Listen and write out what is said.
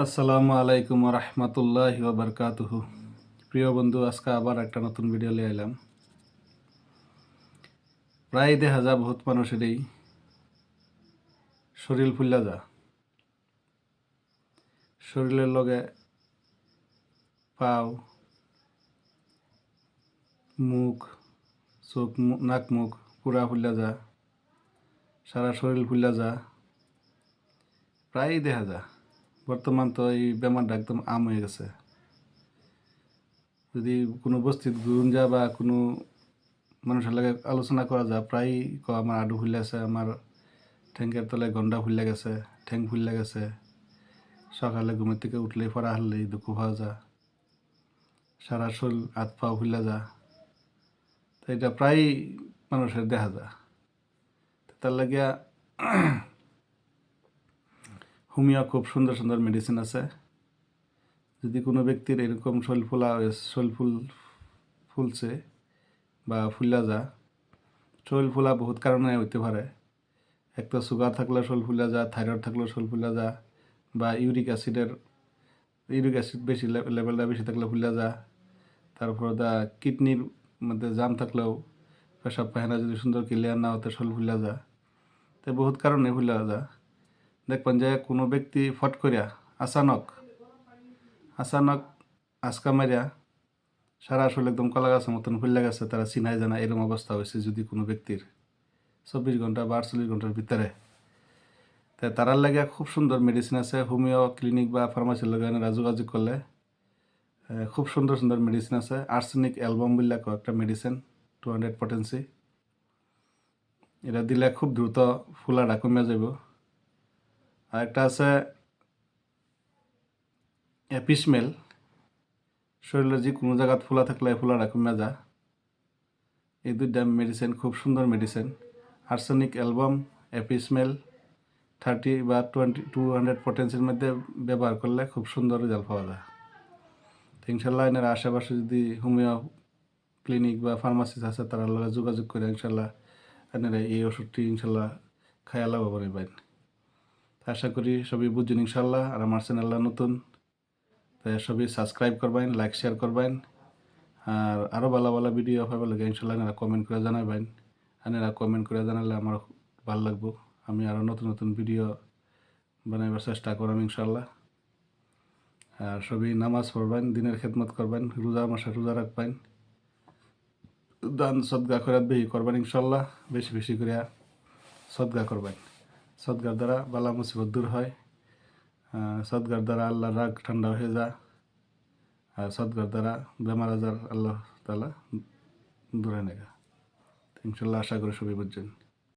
আসসালামু আলাইকুম রহমতুল্লাহি বারকাতুহু। প্রিয় বন্ধু, আজকে আবার একটা নতুন ভিডিও নিয়ে এলাম। প্রায় দেখা যা বহুত মানুষেরই শরীর ফুল্লা যা, শরীরের লগে পাও, মুখ, চোখ, নাক মুখ পুরা ফুল্লা যা, সারা শরীর ফুল্লা যা, প্রায় দেখা যা। বর্তমান তো এই বেমারটা একদম আম হয়ে গেছে। যদি কোনো বস্তিত ঘুরুন যা বা কোনো মানুষের লাগে আলোচনা করা যায়, প্রায় আমার আডু ফুলে আছে, আমার ঠ্যাঙ্কের তলায় গন্ডা ফুলে গেছে, ঠ্যাং ফুলে গেছে, সকালে ঘুমের থেকে উঠলেই পড়া হারলেই দুঃখ পাওয়া যা, সারা শরীর হাত পা ফুলে যা। তো এটা প্রায় মানুষের দেখা যায়। তার লাগিয়া হোমিও খুব সুন্দর সুন্দর মেডিসিন আছে। যদি কোনো ব্যক্তির এরকম শরীর ফুলছে বা ফুল্লা যা, শরীর ফুলা বহুত কারণে হইতে পারে। একটা সুগার থাকলে শরীর ফুলা যা, থাইরয়েড থাকলে শরীর ফুলা যা, বা ইউরিক অ্যাসিড বেশি লেভেলটা বেশি থাকলে ফুলা যা। তারপর কিডনির মধ্যে জাম থাকলেও পেশাব পায়খানা যদি সুন্দর ক্লিয়ার না হতে শরীর ফুলা যা। তো বহুত কারণে ফুলা যা। দেখবেন যে কোনো ব্যক্তি ফট করিয়া আচানক আচকা মারিয়া সারা শরীর একদম কলা গাছের মতন ফুল্লা গেছে, তারা চিনাই জানা এরকম অবস্থা হয়েছে যদি কোনো ব্যক্তির 24 ঘন্টা বা 48 ঘন্টার ভিতরে। তাই তারার লাগে খুব সুন্দর মেডিসিন আছে। হোমিও ক্লিনিক বা ফার্মাসির লগে যোগাযোগ করলে খুব সুন্দর সুন্দর মেডিসিন আছে। আর্সেনিক অ্যালবাম বললে একটা মেডিসিন 200 পটেন্সি, এটা দিলে খুব দ্রুত ফুলাটা কমে যাব। আর একটা আছে অ্যাপিসমেল, শরীরের যে কোনো জায়গাত ফুলা থাকলে ফুলাটা কমে যা। এই দুইটা মেডিসিন খুব সুন্দর মেডিসিন। আর্সেনিক অ্যালবাম, অ্যাপিসমেল 30 বা 200 পটেন্সির মধ্যে ব্যবহার করলে খুব সুন্দর রেজাল্ট পাওয়া যায়। ইনশাল্লাহ এনার আশেপাশে যদি হোমিও ক্লিনিক বা ফার্মাসিস্ট আছে, তারা লগে যোগাযোগ করে ইনশাল্লাহ এনারা এই ওষুধটি ইনশাল্লাহ খাইয়া লাভবান হইবেন। আশা করি সবই বুঝছেন ইনশাল্লাহ। আর আমার চ্যানেলটা নতুন, তাই সবই সাবস্ক্রাইব করবেন, লাইক শেয়ার করবেন। আর আরও ভালো ভালো ভিডিও পাবে লাগে ইনশাল্লাহ এনারা কমেন্ট করে জানাবেন। এনারা কমেন্ট করে জানালে আমার ভালো লাগবো। আমি আরও নতুন নতুন ভিডিও বানাইবার চেষ্টা করব ইনশাল্লাহ। আর সবই নামাজ পড়বেন, দিনের খেদমত করবেন, রোজা মাসে রোজা রাখবেন, দান সদগা খয়রাত বেশি করবেন ইনশাল্লাহ। বেশি বেশি করে সদগা করবেন। সদগার দ্বারা বালা মুসিবত দূর হয়। সদগার দ্বারা আল্লাহ রাগ ঠান্ডা হয়ে যায়। আর সদগার দ্বারা বেমার আজার আল্লাহ তাআলা দূরে নেগা। ইনশাল্লাহ আশা করি সবই বুঝছেন।